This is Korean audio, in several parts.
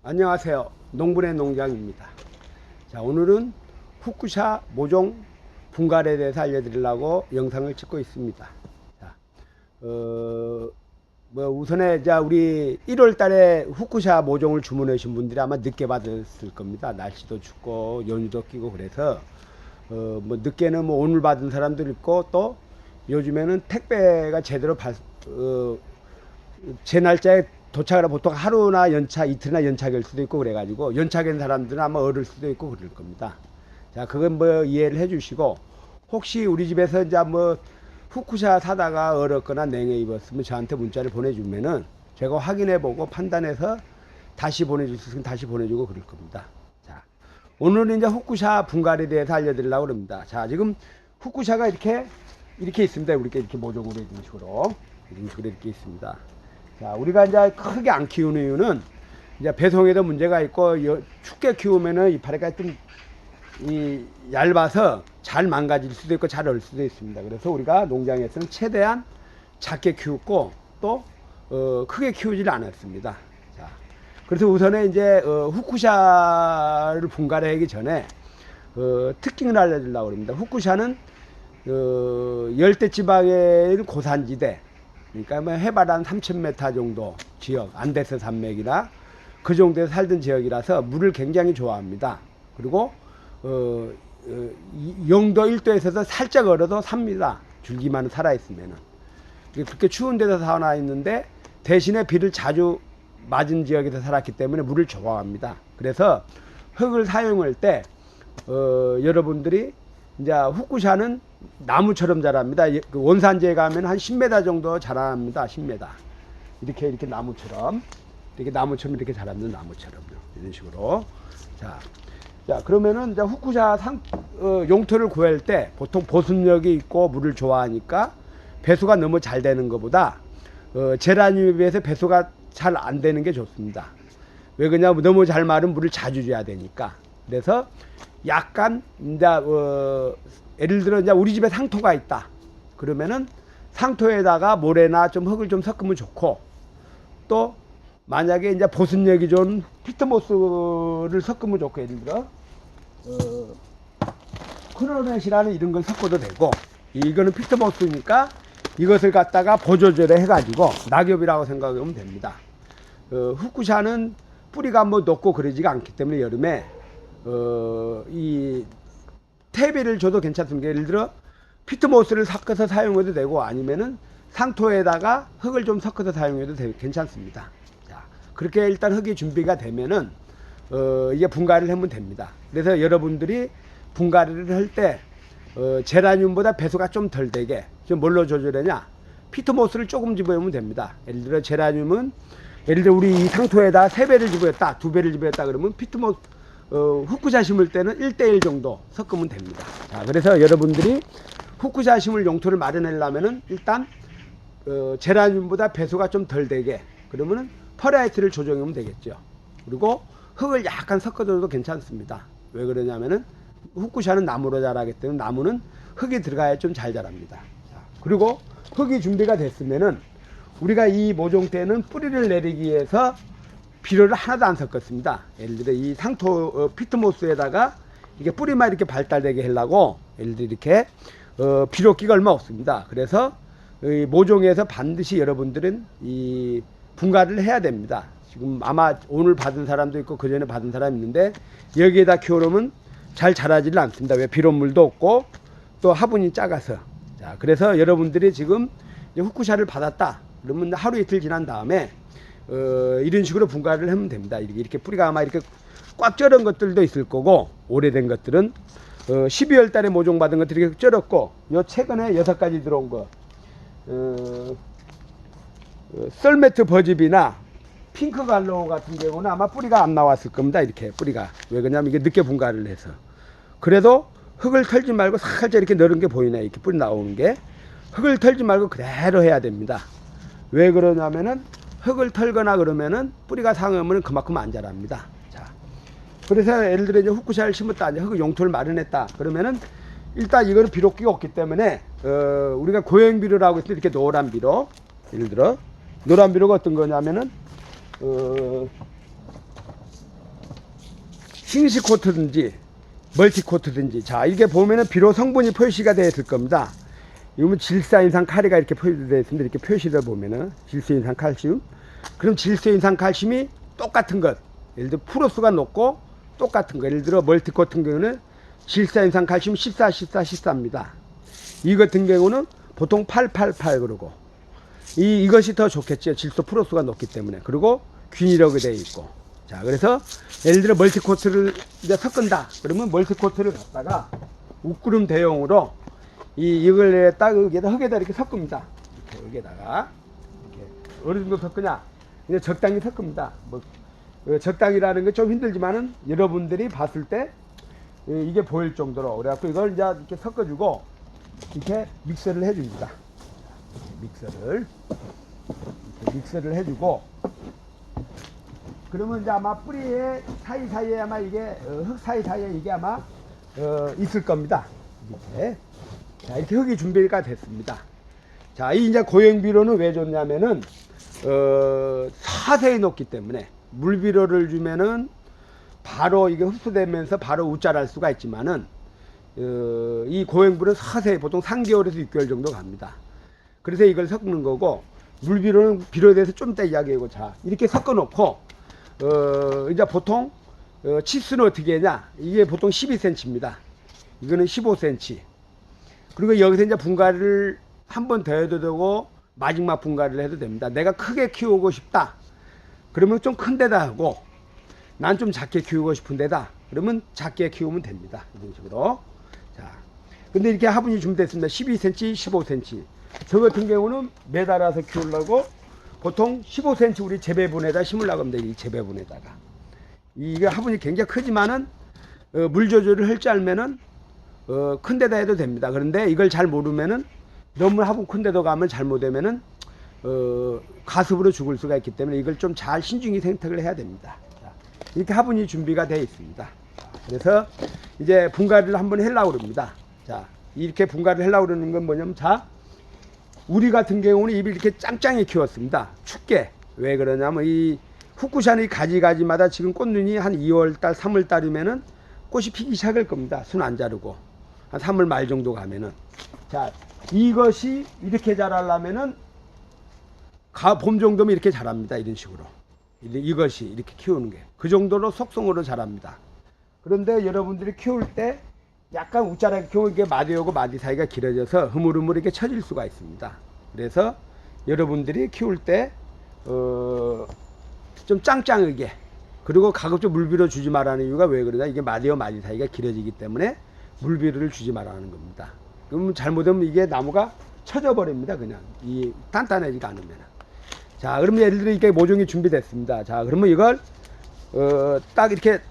안녕하세요. 농분의 농장입니다. 자, 오늘은 후쿠샤 모종 분갈이에 대해서 알려드리려고 영상을 찍고 있습니다. 자, 우선에 우리 1월 달에 후쿠샤 모종을 주문하신 분들이 아마 늦게 받았을 겁니다. 날씨도 춥고 연휴도 끼고 그래서 늦게는 오늘 받은 사람도 있고, 또 요즘에는 택배가 제대로 제 날짜에 도착을 보통 하루나 연차, 이틀이나 연착일 수도 있고 그래가지고 연착한 사람들은 아마 어릴 수도 있고 그럴 겁니다. 자, 그건 이해를 해주시고, 혹시 우리 집에서 후쿠샤 사다가 얼었거나 냉해 입었으면 저한테 문자를 보내주면은 제가 확인해보고 판단해서 다시 보내줄 수 있으면 다시 보내주고 그럴 겁니다. 자, 오늘은 이제 후쿠샤 분갈이에 대해서 알려드리려고 합니다. 자, 지금 후쿠샤가 이렇게 있습니다. 이렇게 모종으로 이런 식으로 이렇게 있습니다. 자, 우리가 이제 크게 안 키우는 이유는 이제 배송에도 문제가 있고, 춥게 키우면은 이파리가 좀 얇아서 잘 망가질 수도 있고 잘 얼 수도 있습니다. 그래서 우리가 농장에서는 최대한 작게 키웠고, 또 크게 키우질 않았습니다. 자, 그래서 우선에 이제 후쿠샤를 분갈이하기 전에 특징을 알려주려고 합니다. 후쿠샤는 열대지방의 고산지대, 그러니까 해발 한 3,000m 정도 지역, 안데스 산맥이나 그 정도에 살던 지역이라서 물을 굉장히 좋아합니다. 그리고 영도 1도에서 살짝 얼어도 삽니다. 줄기만 살아있으면은. 그렇게 추운 데서 살아 있는데 대신에 비를 자주 맞은 지역에서 살았기 때문에 물을 좋아합니다. 그래서 흙을 사용할 때 여러분들이 이제 후쿠샤는 나무처럼 자랍니다. 원산지에 가면 한 10m 정도 자랍니다. 10m. 이렇게 나무처럼 이렇게 자랍니다. 나무처럼요. 이런 식으로. 자, 그러면은 이제 후쿠샤 용토를 구할 때 보통 보습력이 있고 물을 좋아하니까 배수가 너무 잘 되는 것보다 제라늄에 비해서 배수가 잘 안 되는 게 좋습니다. 왜 그러냐면 너무 잘 마른 물을 자주 줘야 되니까. 그래서 약간 이제 예를 들어 이제 우리 집에 상토가 있다. 그러면은 상토에다가 모래나 좀 흙을 좀 섞으면 좋고, 또 만약에 이제 보습력이 좋은 피트모스를 섞으면 좋고, 예를 들어 크로넷이라는 이런 걸 섞어도 되고, 이거는 피트모스니까 이것을 갖다가 보조제를 해가지고 낙엽이라고 생각하면 됩니다. 후쿠샤는 뿌리가 높고 그러지가 않기 때문에 여름에 이 퇴비를 줘도 괜찮습니다. 예를 들어 피트모스를 섞어서 사용해도 되고, 아니면은 상토에다가 흙을 좀 섞어서 사용해도 괜찮습니다. 자, 그렇게 일단 흙이 준비가 되면은 이게 분갈이를 하면 됩니다. 그래서 여러분들이 분갈이를 할 때 제라늄보다 배수가 좀 덜 되게 좀 뭘로 조절하냐, 피트모스를 조금 집어넣으면 됩니다. 예를 들어 제라늄은 예를 들어 우리 이 상토에다 3배를 집어였다, 2배를 집어였다 그러면 피트모스 후쿠샤 심을 때는 1:1 정도 섞으면 됩니다. 자, 그래서 여러분들이 후쿠샤 심을 용토를 마련하려면은 일단 제라늄보다 배수가 좀 덜 되게, 그러면은 퍼라이트를 조정하면 되겠죠. 그리고 흙을 약간 섞어줘도 괜찮습니다. 왜 그러냐면은 후쿠샤는 나무로 자라기 때문에 나무는 흙이 들어가야 좀 잘 자랍니다. 자, 그리고 흙이 준비가 됐으면은 우리가 이 모종 때는 뿌리를 내리기 위해서 비료를 하나도 안 섞었습니다. 예를 들어 이 상토 피트모스에다가 이게 뿌리만 이렇게 발달되게 하려고 예를 들어 이렇게 비료기가 얼마 없습니다. 그래서 이 모종에서 반드시 여러분들은 이 분갈이를 해야 됩니다. 지금 아마 오늘 받은 사람도 있고 그 전에 받은 사람이 있는데 여기에다 키워놓으면 잘 자라지를 않습니다. 왜? 비료물도 없고 또 화분이 작아서. 자, 그래서 여러분들이 지금 후쿠샤를 받았다 그러면 하루 이틀 지난 다음에 이런 식으로 분갈이를 하면 됩니다. 이렇게 뿌리가 아마 이렇게 꽉 쩔은 것들도 있을 거고, 오래된 것들은 12월 달에 모종 받은 것들이 이렇게 쩔었고, 요 최근에 6가지 들어온 거 썰매트 버집이나 핑크 갈로 같은 경우는 아마 뿌리가 안 나왔을 겁니다. 이렇게 뿌리가. 왜 그러냐면 이게 늦게 분갈이를 해서. 그래도 흙을 털지 말고 살짝 이렇게 너른 게 보이네. 이렇게 뿌리 나오는 게. 흙을 털지 말고 그대로 해야 됩니다. 왜 그러냐면은 흙을 털거나 그러면은 뿌리가 상하면 그만큼 안 자랍니다. 자, 그래서 예를 들어 이제 후쿠샤를 심었다, 이제 흙 용토를 마련했다 그러면은 일단 이거는 비료기가 없기 때문에 우리가 고형 비료라고 해서 이렇게 노란 비료, 예를 들어 노란 비료가 어떤 거냐면은 싱시 코트든지 멀티 코트든지, 자 이게 보면은 비록 성분이 표시가 되어 있을 겁니다. 이거는 질산인산 카리가 이렇게 표시되어 있습니다. 이렇게 표시를 보면은 질소인산 칼슘. 그럼 질소인산 칼슘이 똑같은 것, 예를 들어 프로스가 높고 똑같은 거, 예를 들어 멀티 같은 경우는 질소인산 칼슘 14, 14, 14입니다. 이 같은 경우는 보통 888 그러고, 이것이 더 좋겠죠. 질소 프로스가 높기 때문에. 그리고 균일하게 되어 있고. 자, 그래서 예를 들어 멀티코트를 이제 섞은다. 그러면 멀티코트를 갖다가 우꾸름 대용으로 이걸 딱 흙에다 이렇게 섞습니다. 이렇게 여기에다가 이렇게 어느 정도 섞으냐? 이제 적당히 섞습니다. 뭐 적당이라는 게 좀 힘들지만은 여러분들이 봤을 때 이게 보일 정도로, 그래갖고 이걸 이제 이렇게 섞어주고 이렇게 믹서를 해줍니다. 믹서를 해주고, 그러면 이제 아마 뿌리의 사이사이에 아마 이게 흙 사이사이에 이게 아마 있을 겁니다. 이렇게. 자, 이렇게 흙이 준비가 됐습니다. 자, 이 이제 고형비료는 왜 좋냐면은 서서히 녹기 때문에 물비료를 주면은 바로 이게 흡수되면서 바로 우짤할 수가 있지만은 이 고형비료는 서서히 보통 3개월에서 6개월 정도 갑니다. 그래서 이걸 섞는 거고, 물비료는 비료에 대해서 좀 이따 이야기하고, 자 이렇게 섞어 놓고 이제 보통 치수는 어떻게 하냐, 이게 보통 12cm입니다. 이거는 15cm. 그리고 여기서 이제 분갈이를 한 번 더 해도 되고 마지막 분갈이를 해도 됩니다. 내가 크게 키우고 싶다 그러면 좀 큰 데다 하고, 난 좀 작게 키우고 싶은 데다 그러면 작게 키우면 됩니다. 이런 식으로. 자, 근데 이렇게 화분이 준비됐습니다. 12cm, 15cm. 저 같은 경우는 매달아서 키우려고 보통 15cm 우리 재배분에다 심으려고 합니다. 이 재배분에다가. 이게 화분이 굉장히 크지만은 물 조절을 할 줄 알면은 큰 데다 해도 됩니다. 그런데 이걸 잘 모르면은 너무 화분 큰 데도 가면 잘못되면은 가습으로 죽을 수가 있기 때문에 이걸 좀 잘 신중히 선택을 해야 됩니다. 자, 이렇게 화분이 준비가 되어 있습니다. 자, 그래서 이제 분갈이를 한번 하려고 그럽니다. 자, 이렇게 분갈이를 하려고 그러는 건 뭐냐면, 자 우리 같은 경우는 잎을 이렇게 짱짱히 키웠습니다. 춥게. 왜 그러냐면 이 후쿠샤는 가지가지마다 지금 꽃눈이 한 2월달 3월달이면은 꽃이 피기 시작할 겁니다. 순 안 자르고 한 3월 말 정도 가면은. 자, 이것이 이렇게 자라려면은 봄 정도면 이렇게 자랍니다. 이런 식으로. 이것이 이렇게 키우는 게 그 정도로 속성으로 자랍니다. 그런데 여러분들이 키울 때 약간 웃자라게 키우게 마디하고 마디 사이가 길어져서 흐물흐물 이렇게 처질 수가 있습니다. 그래서 여러분들이 키울 때 좀 짱짱하게, 그리고 가급적 물비료 주지 말라는 이유가 왜 그러냐, 이게 마디와 마디 사이가 길어지기 때문에 물비료를 주지 말라는 겁니다. 그럼 잘못하면 이게 나무가 처져 버립니다. 그냥 이 단단해지가 않으면. 자, 그러면 예를 들어 이게 모종이 준비됐습니다. 자, 그러면 이걸 딱 이렇게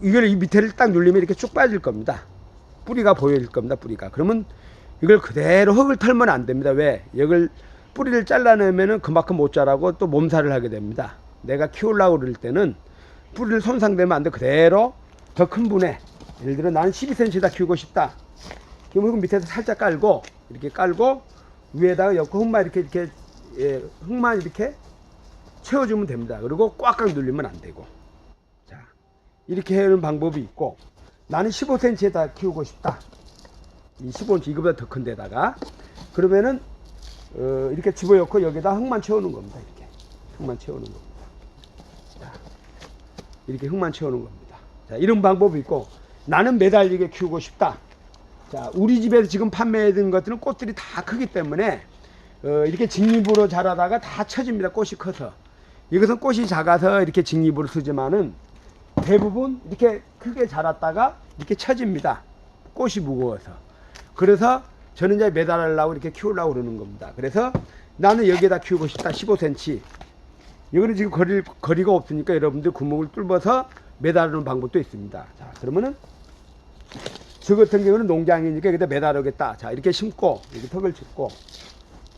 이걸 이 밑에를 딱 눌리면 이렇게 쭉 빠질 겁니다. 뿌리가 보일 겁니다. 뿌리가. 그러면 이걸 그대로 흙을 털면 안 됩니다. 왜? 이걸 뿌리를 잘라내면은 그만큼 못 자라고 또 몸살을 하게 됩니다. 내가 키우려고 그럴 때는 뿌리를 손상되면 안 돼. 그대로 더 큰 분에, 예를 들어 나는 12cm다 키우고 싶다. 그러면 밑에서 살짝 깔고, 이렇게 깔고 위에다가 엮고 흙만 이렇게 흙만 이렇게 채워주면 됩니다. 그리고 꽉꽉 눌리면 안 되고. 자, 이렇게 하는 방법이 있고, 나는 15cm에다 키우고 싶다. 이 15cm 이거보다 더 큰 데다가 그러면은 이렇게 집어넣고 여기다 흙만 채우는 겁니다. 이렇게 흙만 채우는 겁니다. 자, 이렇게 흙만 채우는 겁니다. 자, 이런 방법이 있고, 나는 매달리게 키우고 싶다. 자, 우리 집에서 지금 판매해둔 것들은 꽃들이 다 크기 때문에 이렇게 직립으로 자라다가 다 처집니다. 꽃이 커서. 이것은 꽃이 작아서 이렇게 직립으로 쓰지만은 대부분 이렇게 크게 자랐다가 이렇게 처집니다. 꽃이 무거워서. 그래서 저는 이제 매달으려고 이렇게 키우려고 그러는 겁니다. 그래서 나는 여기에다 키우고 싶다. 15cm. 이거는 지금 거리가 없으니까 여러분들 구멍을 뚫어서 매달는 방법도 있습니다. 자, 그러면은 저 같은 경우는 농장이니까 여기다 매달으겠다. 자, 이렇게 심고, 이렇게 턱을 짚고,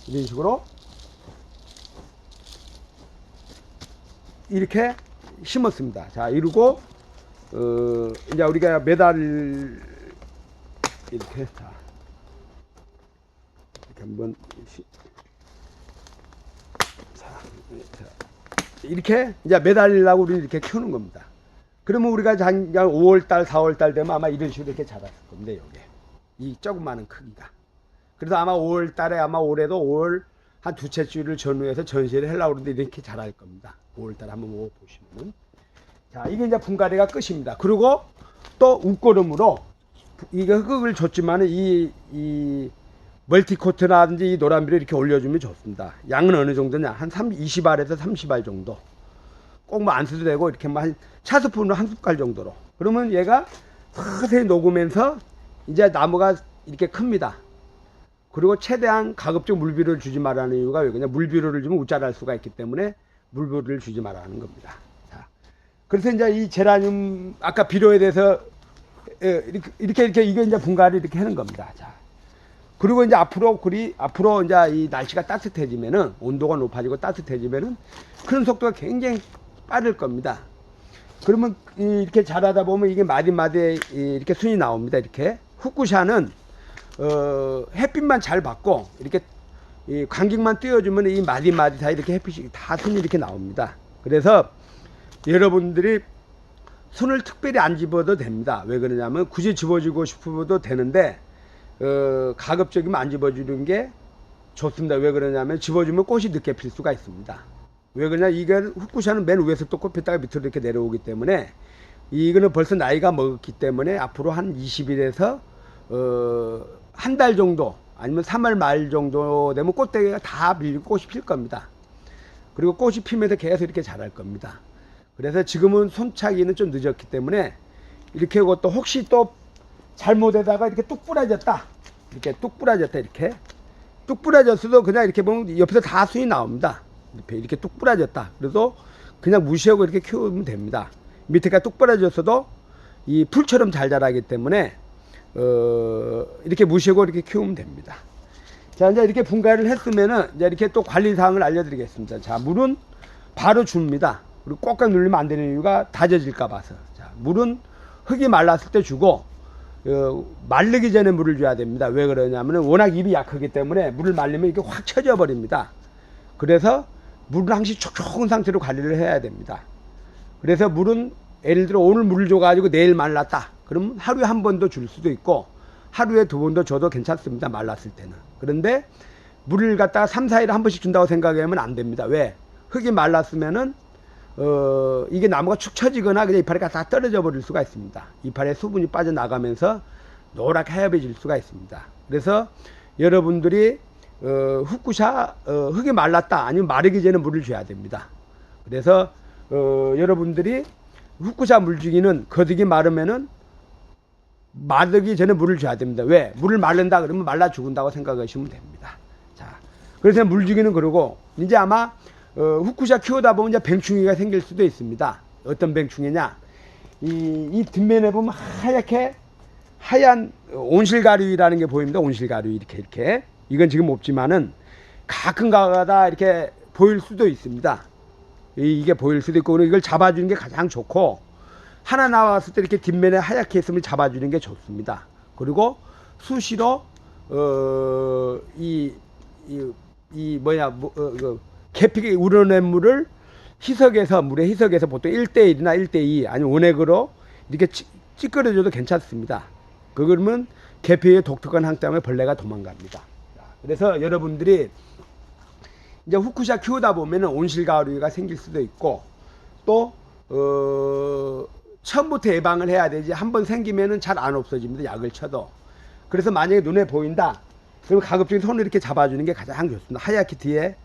이런 식으로 이렇게 심었습니다. 자, 이러고 이제 우리가 매달 이렇게, 자, 이렇게 한번 자, 이렇게 이제 매달리려고 우리 이렇게 키우는 겁니다. 그러면 우리가 작년 5월달, 4월달 되면 아마 이런 식으로 이렇게 자랐을 겁니다. 요게 이 조그마한 크기가. 그래서 아마 5월달에 아마 올해도 5월 한 두째 주를 전후해서 전시를 하려고 그러는데 이렇게 자랄 겁니다. 5월달에 한번 보시면은. 자, 이게 이제 분갈이가 끝입니다. 그리고 또 웃고름으로 이게 흙을 줬지만은 이 멀티코트라든지 이 노란비를 이렇게 올려주면 좋습니다. 양은 어느 정도냐? 한 20알에서 30알 정도. 꼭 뭐 안 써도 되고 이렇게 뭐 한 차스푼으로 한 숟갈 정도로. 그러면 얘가 서서히 녹으면서 이제 나무가 이렇게 큽니다. 그리고 최대한 가급적 물비료를 주지 말라는 이유가 왜 그냥 물비료를 주면 우짜랄 수가 있기 때문에 물비료를 주지 말라는 겁니다. 자, 그래서 이제 이 제라늄 아까 비료에 대해서 이렇게 이게 이제 분갈이 이렇게 하는 겁니다. 자, 그리고 이제 앞으로 이제 이 날씨가 따뜻해지면은 온도가 높아지고 따뜻해지면은 크는 속도가 굉장히 빠를 겁니다. 그러면 이렇게 자라다 보면 이게 마디마디에 이렇게 순이 나옵니다. 이렇게 후쿠샤는 햇빛만 잘 받고 이렇게 이 간격만 띄워주면 이 마디마디 사이 이렇게 햇빛이 다 순이 이렇게 나옵니다. 그래서 여러분들이 손을 특별히 안 집어도 됩니다. 왜 그러냐면 굳이 집어주고 싶어도 되는데 가급적이면 안 집어주는 게 좋습니다. 왜 그러냐면 집어주면 꽃이 늦게 필 수가 있습니다. 왜 그러냐, 이게 후쿠샤는 맨 위에서부터 꽃 폈다가 밑으로 이렇게 내려오기 때문에 이거는 벌써 나이가 먹었기 때문에 앞으로 한 20일에서 한 달 정도 아니면 3월 말 정도 되면 꽃대기가 다 밀리고 꽃이 필 겁니다. 그리고 꽃이 피면서 계속 이렇게 자랄 겁니다. 그래서 지금은 손차기는 좀 늦었기 때문에 이렇게 하고 또 혹시 또 잘못에다가 이렇게 뚝 부러졌다. 이렇게 뚝 부러졌어도 그냥 이렇게 보면 옆에서 다 순이 나옵니다. 이렇게 뚝 부러졌다. 그래도 그냥 무시하고 이렇게 키우면 됩니다. 밑에가 뚝 부러졌어도 이 풀처럼 잘 자라기 때문에 이렇게 무시하고 이렇게 키우면 됩니다. 자, 이제 이렇게 분갈이를 했으면은 이제 이렇게 또 관리 사항을 알려드리겠습니다. 자, 물은 바로 줍니다. 그리고 꼭꼭 누르면 안 되는 이유가 다져질까 봐서. 자, 물은 흙이 말랐을 때 주고 마르기 전에 물을 줘야 됩니다. 왜 그러냐면 워낙 잎이 약하기 때문에 물을 말리면 이게 확 쳐져 버립니다. 그래서 물을 항상 촉촉한 상태로 관리를 해야 됩니다. 그래서 물은 예를 들어 오늘 물을 줘가지고 내일 말랐다. 그러면 하루에 한 번 더 줄 수도 있고 하루에 두 번 더 줘도 괜찮습니다. 말랐을 때는. 그런데 물을 갖다가 3, 4일에 한 번씩 준다고 생각하면 안 됩니다. 왜? 흙이 말랐으면은 이게 나무가 축 처지거나 그냥 이파리가 다 떨어져 버릴 수가 있습니다. 이파리에 수분이 빠져나가면서 노랗게 하얘질 수가 있습니다. 그래서 여러분들이 후쿠샤 흙이 말랐다 아니면 마르기 전에 물을 줘야 됩니다. 그래서 여러분들이 후쿠샤 물주기는 거득이 마르면은 마르기 전에 물을 줘야 됩니다. 왜? 물을 마른다 그러면 말라 죽은다고 생각하시면 됩니다. 자, 그래서 물주기는 그러고 이제 아마 후쿠샤 키우다 보면 이제 뱅충이가 생길 수도 있습니다. 어떤 뱅충이냐? 이 뒷면에 보면 하얀 온실가루라는 게 보입니다. 온실가루 이렇게. 이건 지금 없지만은 가끔 가다 이렇게 보일 수도 있습니다. 이게 보일 수도 있고 이걸 잡아주는 게 가장 좋고 하나 나왔을 때 이렇게 뒷면에 하얗게 있으면 잡아주는 게 좋습니다. 그리고 수시로 계피가 우러낸 물을 물에 희석해서 보통 1대1이나 1대2 아니면 원액으로 이렇게 찌끄려줘도 괜찮습니다. 그러면 계피의 독특한 향 때문에 벌레가 도망갑니다. 그래서 여러분들이 이제 후쿠샤 키우다 보면은 온실가루가 생길 수도 있고 또 처음부터 예방을 해야 되지 한번 생기면은 잘 안 없어집니다. 약을 쳐도. 그래서 만약에 눈에 보인다 그러면 가급적인 손을 이렇게 잡아주는 게 가장 좋습니다. 하얗게 뒤에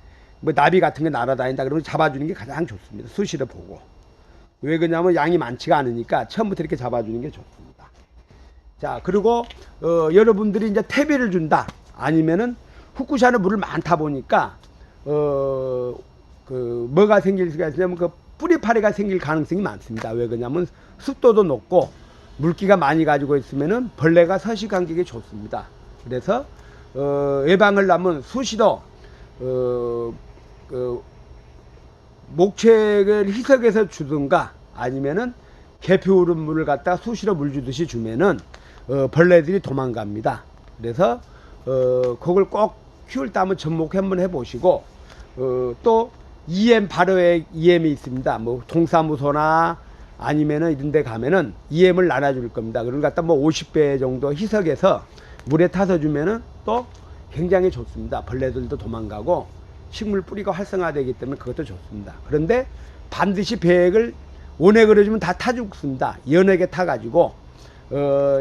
뭐 나비 같은 게 날아다닌다 그러면 잡아주는 게 가장 좋습니다. 수시로 보고. 왜 그러냐면 양이 많지가 않으니까 처음부터 이렇게 잡아주는 게 좋습니다. 자, 그리고 여러분들이 이제 퇴비를 준다 아니면은 후쿠샤는 물을 많다 보니까 뭐가 생길 수가 있냐면 뿌리파리가 생길 가능성이 많습니다. 왜 그러냐면 습도도 높고 물기가 많이 가지고 있으면은 벌레가 서식하기 좋습니다. 그래서 예방을 하면 수시로 목책을 희석해서 주든가 아니면은 계피 우른 물을 갖다 수시로 물 주듯이 주면은 벌레들이 도망갑니다. 그래서 그걸 꼭 키울 때 한번 접목 한번 해보시고 또 EM 발효액 EM이 있습니다. 뭐 동사무소나 아니면은 이런 데 가면은 EM을 나눠줄 겁니다. 그걸 갖다 뭐 50배 정도 희석해서 물에 타서 주면은 또 굉장히 좋습니다. 벌레들도 도망가고 식물 뿌리가 활성화되기 때문에 그것도 좋습니다. 그런데 반드시 배액을 원액을 해주면 다 타 죽습니다. 연액에 타가지고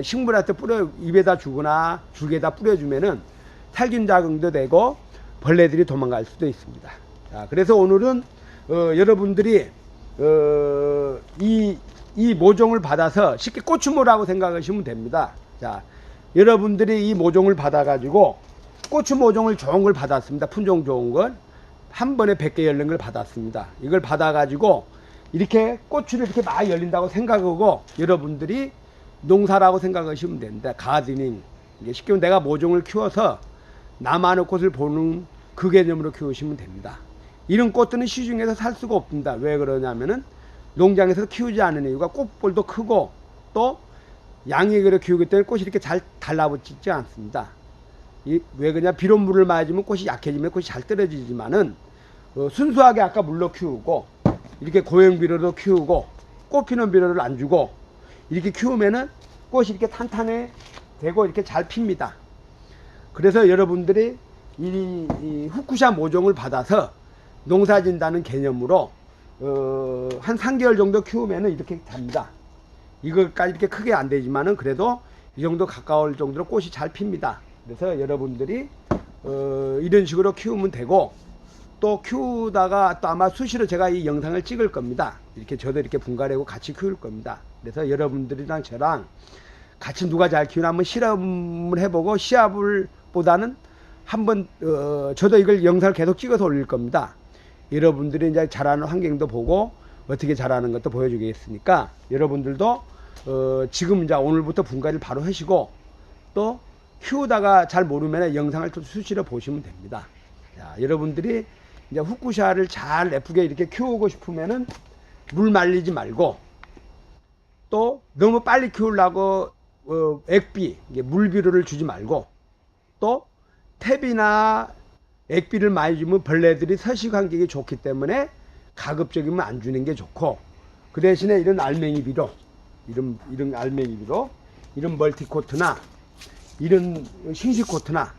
식물한테 뿌려 입에다 주거나 줄기에다 뿌려주면은 살균 작용도 되고 벌레들이 도망갈 수도 있습니다. 자, 그래서 오늘은 여러분들이 이 모종을 받아서 쉽게 고추모라고 생각하시면 됩니다. 자, 여러분들이 이 모종을 받아가지고 고추 모종을 좋은 걸 받았습니다. 품종 좋은 걸 한 번에 100개 열린 걸 받았습니다. 이걸 받아가지고 이렇게 고추를 이렇게 많이 열린다고 생각하고 여러분들이 농사라고 생각하시면 됩니다. 가드닝. 이게 쉽게 말하면 내가 모종을 키워서 나만의 꽃을 보는 그 개념으로 키우시면 됩니다. 이런 꽃들은 시중에서 살 수가 없습니다. 왜 그러냐면은 농장에서 키우지 않는 이유가 꽃볼도 크고 또 양액으로 키우기 때문에 꽃이 이렇게 잘 달라붙지 않습니다. 왜 그러냐, 비록 물을 맞으면 꽃이 약해지면 꽃이 잘 떨어지지만은 순수하게 아까 물로 키우고 이렇게 고형비료로 키우고 꽃피는 비료를 안 주고 이렇게 키우면은 꽃이 이렇게 탄탄해 되고 이렇게 잘 핍니다. 그래서 여러분들이 이 후쿠샤 모종을 받아서 농사 진다는 개념으로 한 3개월 정도 키우면은 이렇게 됩니다. 이것까지 이렇게 크게 안 되지만은 그래도 이 정도 가까울 정도로 꽃이 잘 핍니다. 그래서 여러분들이 이런 식으로 키우면 되고, 또 키우다가 또 아마 수시로 제가 이 영상을 찍을 겁니다. 이렇게 저도 이렇게 분갈이하고 같이 키울 겁니다. 그래서 여러분들이랑 저랑 같이 누가 잘 키우나 한번 실험을 해보고 시합을 보다는 한번 저도 이걸 영상을 계속 찍어서 올릴 겁니다. 여러분들이 이제 자라는 환경도 보고 어떻게 자라는 것도 보여주겠으니까 여러분들도 지금 이제 오늘부터 분갈이를 바로 하시고 또 키우다가 잘 모르면 영상을 또 수시로 보시면 됩니다. 자, 여러분들이 이제 후쿠샤를 잘 예쁘게 이렇게 키우고 싶으면은 물 말리지 말고 또 너무 빨리 키우려고 액비, 물비료를 주지 말고 또 탭이나 액비를 많이 주면 벌레들이 서식 환경이 좋기 때문에 가급적이면 안 주는 게 좋고, 그 대신에 이런 알맹이 비료, 이런 알맹이 비료, 이런 멀티코트나 이런 싱시코트나,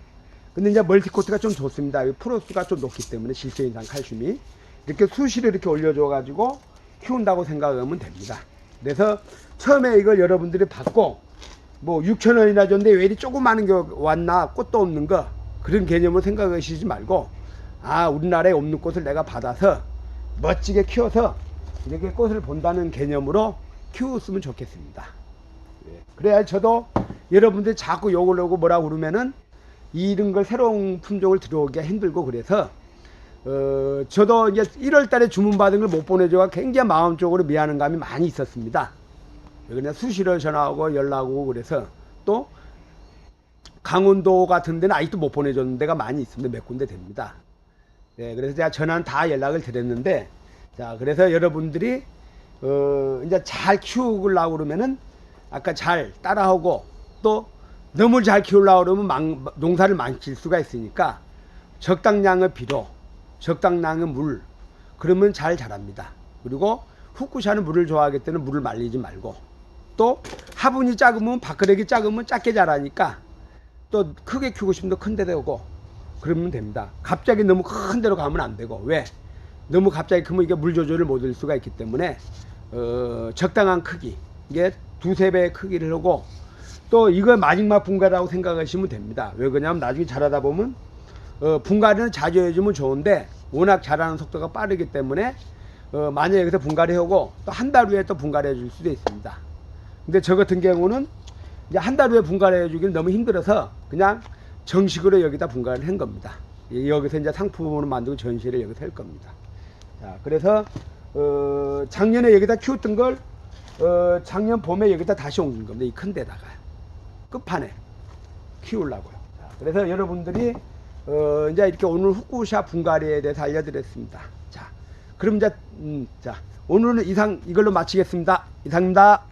근데 이제 멀티코트가 좀 좋습니다. 프로스가 좀 높기 때문에 질소인산 칼슘이 이렇게 수시로 이렇게 올려줘 가지고 키운다고 생각하면 됩니다. 그래서 처음에 이걸 여러분들이 받고 뭐 6,000원이나 줬는데 왜 이리 조그마한 게 왔나, 꽃도 없는 거, 그런 개념으로 생각하시지 말고, 아, 우리나라에 없는 꽃을 내가 받아서 멋지게 키워서 이렇게 꽃을 본다는 개념으로 키웠으면 좋겠습니다. 그래야 저도 여러분들이 자꾸 욕을 하고 뭐라고 그러면은 이런 걸 새로운 품종을 들어오기가 힘들고, 그래서 저도 이제 1월 달에 주문 받은 걸 못 보내줘가 굉장히 마음적으로 미안한 감이 많이 있었습니다. 그냥 수시로 전화하고 연락오고, 그래서 또 강원도 같은 데는 아직도 못 보내줬는 데가 많이 있습니다. 몇 군데 됩니다. 네, 그래서 제가 전화는 다 연락을 드렸는데, 자, 그래서 여러분들이 이제 잘 키우려고 그러면은 아까 잘 따라하고 또 너무 잘 키우려고 그러면 농사를 망칠 수가 있으니까 적당량의 비료, 적당량의 물, 그러면 잘 자랍니다. 그리고 후쿠샤는 물을 좋아하기 때문에 물을 말리지 말고, 또 화분이 작으면, 밥그릇이 작으면 작게 자라니까 또 크게 키우고 싶으면 큰 데도 오고 그러면 됩니다. 갑자기 너무 큰 데로 가면 안 되고, 왜? 너무 갑자기 크면 이게 물 조절을 못 할 수가 있기 때문에 적당한 크기, 이게 2~3배의 크기를 하고, 또 이거 마지막 분갈이라고 생각하시면 됩니다. 왜 그러냐면 나중에 자라다 보면 분갈이는 자주 해주면 좋은데 워낙 자라는 속도가 빠르기 때문에 만약에 여기서 분갈이 하고 또 한 달 후에 또 분갈이 해줄 수도 있습니다. 근데 저 같은 경우는 이제 한 달 후에 분갈이 해주기는 너무 힘들어서 그냥 정식으로 여기다 분갈이를 한 겁니다. 여기서 이제 상품으로 만들고 전시를 여기서 할 겁니다. 자, 그래서 작년에 여기다 키웠던 걸 작년 봄에 여기다 다시 옮긴 겁니다. 이 큰 데다가 끝판에 키우려고요. 자, 그래서 여러분들이 이제 이렇게 오늘 후쿠샤 분갈이에 대해서 알려드렸습니다. 자, 그럼 이제 자, 오늘은 이걸로 마치겠습니다. 이상입니다.